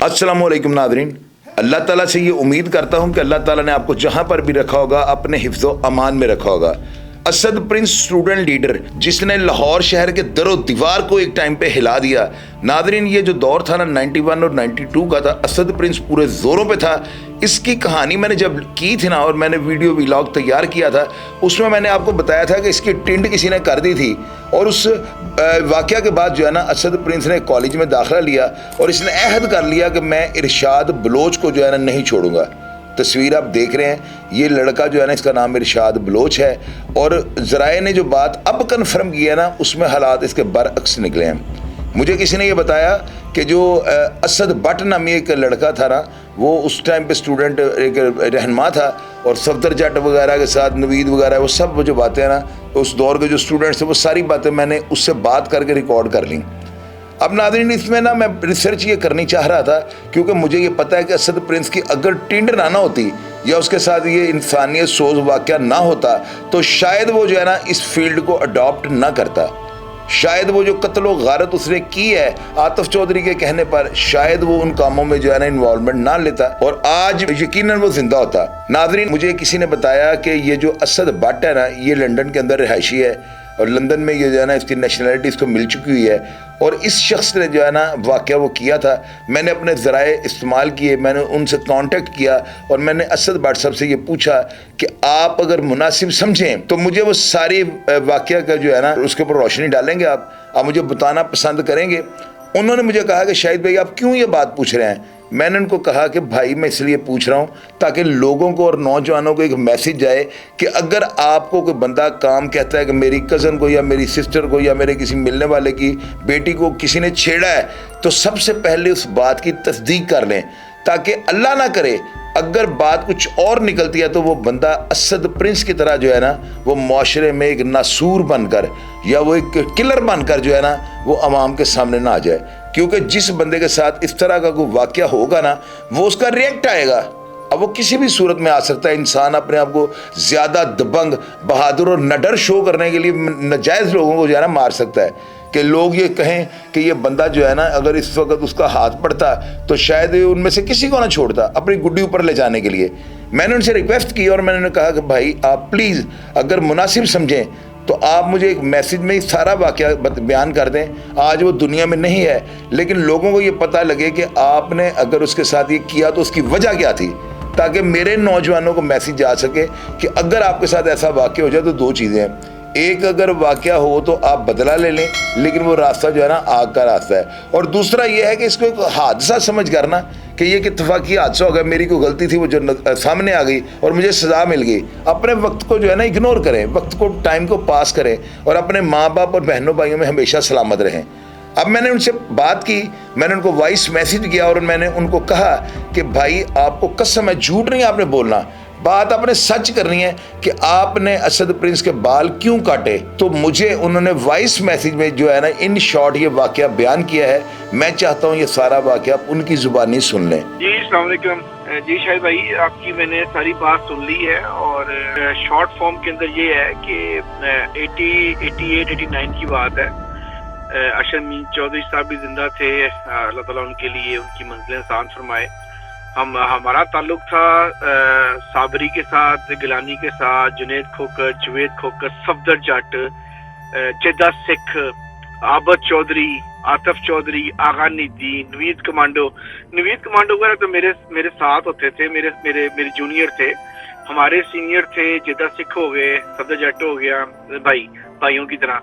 अस्सलामुअलैकुम नादरीन, अल्लाह ताला से ये उम्मीद करता हूँ कि अल्लाह ताला ने आपको जहाँ पर भी रखा होगा अपने हिफ्ज़ो अमान में रखा होगा। असद प्रिंस स्टूडेंट लीडर जिसने लाहौर शहर के दरो दीवार को एक टाइम पे हिला दिया। नादरीन, ये जो दौर था ना 91 और 92 का था, असद प्रिंस पूरे ज़ोरों पे था। इसकी कहानी मैंने जब की थी ना, और मैंने वीडियो व्लॉग तैयार किया था, उसमें मैंने आपको बताया था कि इसकी टिंड किसी ने कर दी थी। और उस वाक़या के बाद जो है ना, असद प्रिंस ने कॉलेज में दाखिला लिया और इसने अहद कर लिया कि मैं इरशाद बलोच को जो है ना नहीं छोड़ूंगा। तस्वीर आप देख रहे हैं, ये लड़का जो है ना, इसका नाम इरशाद बलोच है। और ज़राए ने जो बात अब कन्फर्म की है ना, उसमें हालात इसके बरअक्स निकले हैं। मुझे किसी ने ये बताया कि जो असद बट नामी एक लड़का था ना, वो उस टाइम पे स्टूडेंट एक रहनुमा था, और सफदर जट वगैरह के साथ नवीद वगैरह वो सब जो बातें हैं ना, उस दौर के जो स्टूडेंट्स थे, वो सारी बातें मैंने उससे बात करके रिकॉर्ड कर ली। अब नाज़रीन, इसमें ना मैं रिसर्च ये करनी चाह रहा था, क्योंकि मुझे ये पता है कि असद प्रिंस की अगर टिंड ना होती या उसके साथ ये इंसानियत सोज वाक़या ना होता, तो शायद वो जो है ना इस फील्ड को अडॉप्ट ना करता। शायद वो जो कत्ल व गारत उसने की है आतिफ चौधरी के कहने पर, शायद वो उन कामों में जो है ना इन्वॉल्वमेंट ना लेता और आज यकीनन वो जिंदा होता। नाज़रीन, मुझे किसी ने बताया कि ये जो असद बट है ना, ये लंदन के अंदर रिहायशी है, और लंदन में ये जो है ना इसकी नेशनलिटी इसको मिल चुकी हुई है। और इस शख्स ने जो है ना वाक़या वो किया था, मैंने अपने ज़राए इस्तेमाल किए, मैंने उनसे कांटेक्ट किया और मैंने असद बट साहब से ये पूछा कि आप अगर मुनासिब समझें तो मुझे वो सारी वाक़या का जो है ना उसके ऊपर रोशनी डालेंगे, आप मुझे बताना पसंद करेंगे। उन्होंने मुझे कहा कि शाहिद भाई आप क्यों ये बात पूछ रहे हैं। मैंने उनको कहा कि भाई मैं इसलिए पूछ रहा हूँ ताकि लोगों को और नौजवानों को एक मैसेज जाए कि अगर आपको कोई बंदा काम कहता है कि मेरी कज़न को या मेरी सिस्टर को या मेरे किसी मिलने वाले की बेटी को किसी ने छेड़ा है, तो सबसे पहले उस बात की तस्दीक कर लें, ताकि अल्लाह ना करे अगर बात कुछ और निकलती है तो वो बंदा असद प्रिंस की तरह जो है ना वो माशरे में एक नासूर बनकर या वो एक किलर बनकर जो है ना वो अवाम के सामने ना आ जाए। क्योंकि जिस बंदे के साथ इस तरह का कोई वाक़या होगा ना, वो उसका रिएक्ट आएगा। अब वो किसी भी सूरत में आ सकता है। इंसान अपने आप को ज़्यादा दबंग, बहादुर और नडर शो करने के लिए नाजायज़ लोगों को जो है ना मार सकता है कि लोग ये कहें कि ये बंदा जो है ना अगर इस वक्त उसका हाथ पड़ता तो शायद उनमें से किसी को ना छोड़ता अपनी गुड्डी ऊपर ले जाने के लिए। मैंने उनसे रिक्वेस्ट की और मैंने कहा कि भाई आप प्लीज़ अगर मुनासिब समझें तो आप मुझे एक मैसेज में ही सारा वाक़या बयान कर दें। आज वो दुनिया में नहीं है, लेकिन लोगों को ये पता लगे कि आपने अगर उसके साथ ये किया तो उसकी वजह क्या थी, ताकि मेरे नौजवानों को मैसेज जा सके कि अगर आपके साथ ऐसा वाक़या हो जाए तो दो चीज़ें हैं। एक, अगर वाक़या हो तो आप बदला ले लें, लेकिन वो रास्ता जो है ना आग का रास्ता है। और दूसरा ये है कि इसको एक हादसा समझ करना कि ये इत्तफाक़ी हादसा हो गया, मेरी कोई गलती थी वो जो सामने आ गई और मुझे सज़ा मिल गई। अपने वक्त को जो है ना इग्नोर करें, वक्त को, टाइम को पास करें और अपने माँ बाप और बहनों भाइयों में हमेशा सलामत रहें। अब मैंने उनसे बात की, मैंने उनको वॉइस मैसेज किया और मैंने उनको कहा कि भाई आपको कसम है, झूठ नहीं आपने बोलना, बात आपने सच करनी है कि आपने असद प्रिंस के बाल क्यों काटे। तो मुझे उन्होंने वॉइस मैसेज में जो है ना इन शॉर्ट ये वाक़या बयान किया है। मैं चाहता हूँ ये सारा वाक़या उनकी ज़ुबानी सुन लें। जी अस्सलाम वालेकुम। जी शाहिद भाई, आपकी मैंने सारी बात सुन ली है और शॉर्ट फॉर्म के अंदर ये है कि 88-89 की बात है। अशमीन चौधरी साहब भी जिंदा थे, अल्लाह ताला उनके लिए उनकी मंजिलें आसान फरमाए। हमारा ताल्लुक था साबरी के साथ, गिलानी के साथ, जुनेद खोकर, जुवेद खोकर, सफदर जट, जेदा सिख, आबद चौधरी, आतिफ चौधरी, आगा निदी, नवीद कमांडो वगैरह तो मेरे साथ होते थे, मेरे जूनियर थे। हमारे सीनियर थे जेदा सिख हो गए, सफदर जट हो गया, भाइयों की तरह,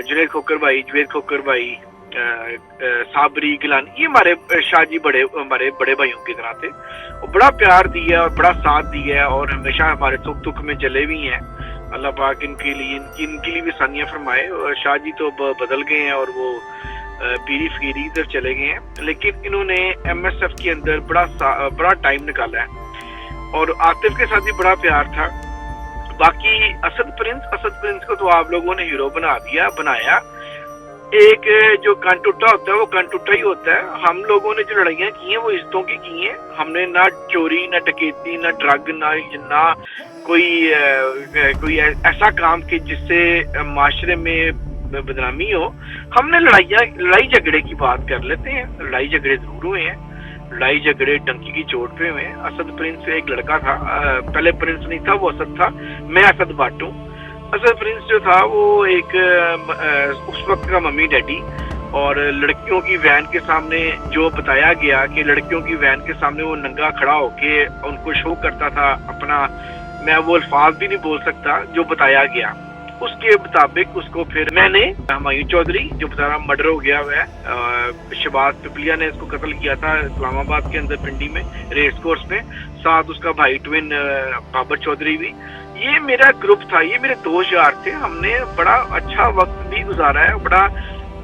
जुनेद खोकर भाई, जुवेद खोकर भाई, साबरी, गिलानी, ये हमारे शाह जी हमारे बड़े भाइयों की तरह थे। और बड़ा प्यार दिया और बड़ा साथ दिया और हमेशा हमारे सुख में चले भी हैं। अल्लाह पाक इनके लिए भी सानियाँ फरमाए। और शाह जी तो बदल गए हैं और वो पीरी फकीरी इधर चले गए हैं, लेकिन इन्होंने MSF के अंदर बड़ा टाइम निकाला है और आतिफ के साथ भी बड़ा प्यार था। बाकी असद प्रिंस को तो आप लोगों ने हीरो बनाया। एक जो कान टूटा होता है वो कान टूटा ही होता है। हम लोगों ने जो लड़ाइयाँ की हैं वो इज्जतों की हैं। हमने ना चोरी, ना डकैती, ना ड्रग, ना कोई ऐसा काम कि जिससे माशरे में बदनामी हो। हमने लड़ाई झगड़े की बात कर लेते हैं, लड़ाई झगड़े जरूर हुए हैं, लड़ाई झगड़े डंकी की चोट पे हुए। असद प्रिंस एक लड़का था, पहले प्रिंस नहीं था, वो असद था, मैं असद भट्ट हूँ। असद प्रिंस जो था वो एक उस वक्त का मम्मी डैडी, और लड़कियों की वैन के सामने जो बताया गया कि लड़कियों की वैन के सामने वो नंगा खड़ा होके उनको शो करता था अपना, मैं वो अल्फाज भी नहीं बोल सकता जो बताया गया, उसके मुताबिक उसको फिर मैंने हुमायूं चौधरी जो बेचारा मर्डर हो गया हुआ है, शहबाज पिपलिया ने इसको कत्ल किया था इस्लामाबाद के अंदर पिंडी में रेस कोर्स में, साथ उसका भाई ट्विन बाबर चौधरी भी, ये मेरा ग्रुप था, ये मेरे दोस्त यार थे। हमने बड़ा अच्छा वक्त भी गुजारा है, बड़ा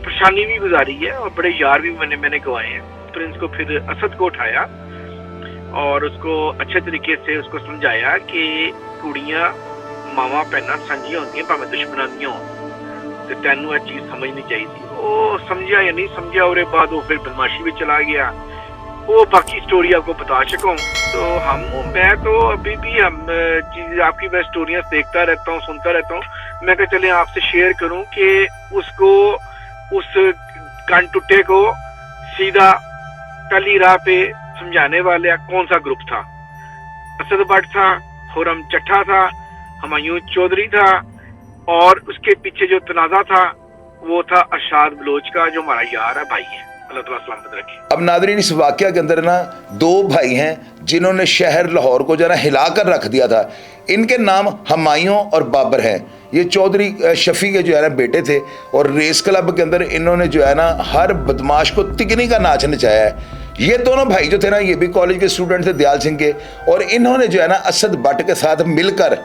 परेशानी भी गुजारी है, और बड़े यार भी मैंने गवाए हैं। प्रिंस को फिर असद को उठाया और उसको अच्छे तरीके से उसको समझाया कि कुड़ियां मावा भैनां सांझियां होंदियां भावें दुश्मनानियां होण, ते तैनूं ਇਹ चीज़ समझनी चाहिए। वो समझा या नहीं समझा, उसके बाद वो फिर बदमाशी में चला गया। वो बाकी स्टोरी आपको बता सकूं तो मैं तो अभी भी आपकी मैं स्टोरियां देखता रहता हूँ, सुनता रहता हूँ। मैं कहा चले आपसे शेयर करूं कि उसको उस कान टुट्टे को सीधा पहली राह पे समझाने वाले कौन सा ग्रुप था। असद भट्ट था, खुर्रम चट्ठा था, हुमायूं चौधरी था, और उसके पीछे जो तनाज़ा था वो था अरशाद बलोच का, जो हमारा यार है, भाई है। अल्लाह ताला सलामत रखे। अब नादरीन, इस वाक़या के अंदर ना दो भाई हैं जिन्होंने शहर लाहौर को जो है ना हिला कर रख दिया था। इनके नाम हुमायूं और बाबर हैं। ये चौधरी शफी के जो है ना बेटे थे, और रेस क्लब के अंदर इन्होंने जो है ना हर बदमाश को तिकनी का नाच नचाया है। ये दोनों भाई जो थे ना, ये भी कॉलेज के स्टूडेंट थे दयाल सिंह के, और इन्होंने जो है ना असद भट्ट के साथ मिलकर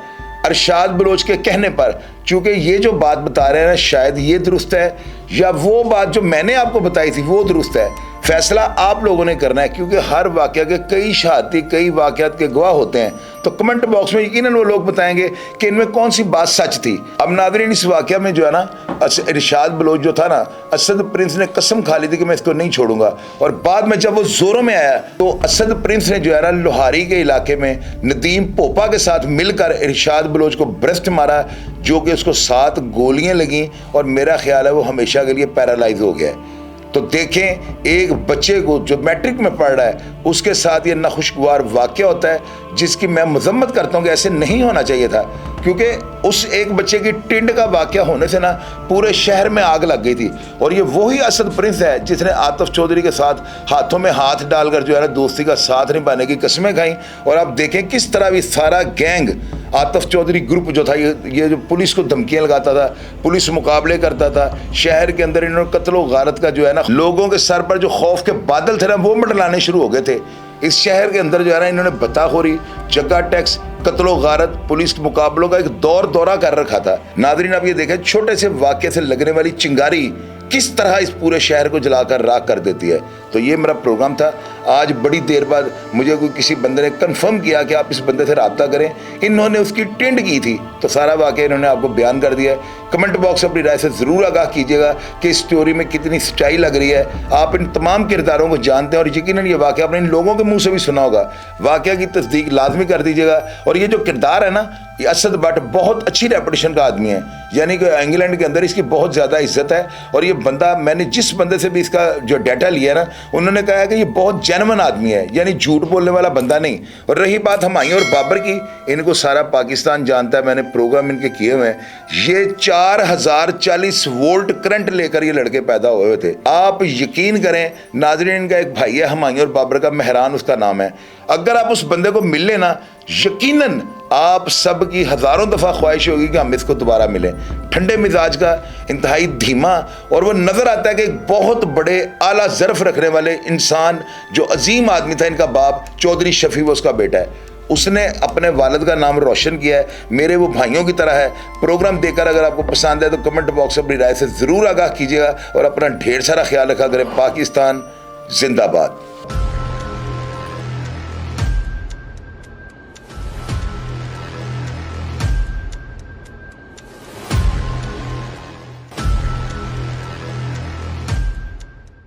अरशाद बलोच के कहने पर, चूँकि ये जो बात बता रहे हैं ना शायद ये दुरुस्त है या वो बात जो मैंने आपको बताई थी वो दुरुस्त है, फैसला आप लोगों ने करना है, क्योंकि हर वाक़या के कई शहादती कई वाक़यात के गवाह होते हैं। तो कमेंट बॉक्स में यकीनन वो लोग बताएंगे कि इनमें कौन सी बात सच थी। अब नादरीन, इस वाक़या में जो है ना अरशाद बलोच जो था ना, असद प्रिंस ने कसम खा ली थी कि मैं इसको नहीं छोड़ूंगा, और बाद में जब वो जोरों में आया तो असद प्रिंस ने जो है ना लोहारी के इलाके में नदीम पोपा के साथ मिलकर अरशाद बलोच को ब्रेस्ट मारा, जो कि उसको 7 गोलियां लगी, और मेरा ख्याल है वो हमेशा के लिए पैरालाइज हो गया है। तो देखें, एक बच्चे को जो मैट्रिक में पढ़ रहा है उसके साथ ये नाखुशगवार वाक़या होता है, जिसकी मैं मजम्मत करता हूँ कि ऐसे नहीं होना चाहिए था, क्योंकि उस एक बच्चे की टिंड का वाक़या होने से ना पूरे शहर में आग लग गई थी। और ये वही असद प्रिंस है जिसने आतिफ चौधरी के साथ हाथों में हाथ डालकर जो है ना दोस्ती का साथ निभाने की कस्में खाई। और आप देखें किस तरह भी सारा गैंग आतिफ चौधरी ग्रुप जो था, ये जो पुलिस को धमकियां लगाता था, पुलिस मुकाबले करता था, शहर के अंदर इन्होंने कत्लो गारत का जो है ना, लोगों के सर पर जो खौफ के बादल थे ना वो मंडलाने शुरू हो गए थे। इस शहर के अंदर जो है ना इन्होंने बताखोरी, जगह टैक्स, कत्लो गारत, पुलिस मुकाबलों का एक दौरा कर रखा था। नादरीन, आप ये देखें छोटे से वाक़ये से लगने वाली चिंगारी किस तरह इस पूरे शहर को जलाकर राख कर देती है। तो ये मेरा प्रोग्राम था। आज बड़ी देर बाद मुझे कोई किसी बंदे ने कंफर्म किया कि आप इस बंदे से रब्ता करें, इन्होंने उसकी टेंड की थी, तो सारा वाक़या इन्होंने आपको बयान कर दिया है। कमेंट बॉक्स अपनी राय से ज़रूर आगाह कीजिएगा कि इस स्टोरी में कितनी सच्चाई लग रही है। आप इन तमाम किरदारों को जानते हैं और यकीनन ये वाक़या आपने इन लोगों के मुँह से भी सुना होगा। वाक़या की तस्दीक लाजमी कर दीजिएगा। और ये जो किरदार है ना, ये असद भट्ट बहुत अच्छी रेपुटेशन का आदमी है, यानी कि इंग्लैंड के अंदर इसकी बहुत ज़्यादा इज्जत है। और ये बंदा, मैंने जिस बंदे से भी इसका जो डाटा लिया ना, उन्होंने कहा है कि ये बहुत जेन्युइन आदमी है, यानी झूठ बोलने वाला बंदा नहीं। और रही बात हुमायूं और बाबर की, इनको सारा पाकिस्तान जानता है, मैंने प्रोग्राम इनके किए हुए हैं। ये 4040 वोल्ट करंट लेकर ये लड़के पैदा हुए थे। आप यकीन करें नाज़रीन, इनका एक भाई है हुमायूं और बाबर का, मेहरान उसका नाम है। अगर आप उस बंदे को मिल लेना, यकीनन आप सब की हज़ारों दफ़ा ख्वाहिश होगी कि हम इसको दोबारा मिलें। ठंडे मिजाज का, इंतहाई धीमा, और वो नज़र आता है कि एक बहुत बड़े आला ज़र्फ़ रखने वाले इंसान, जो अजीम आदमी था इनका बाप चौधरी शफी, वो उसका बेटा है। उसने अपने वालिद का नाम रोशन किया है। मेरे वो भाइयों की तरह है। प्रोग्राम देखकर अगर आपको पसंद है तो कमेंट बॉक्स अपनी राय से ज़रूर आगाह कीजिएगा और अपना ढेर सारा ख्याल रखा करें। पाकिस्तान जिंदाबाद।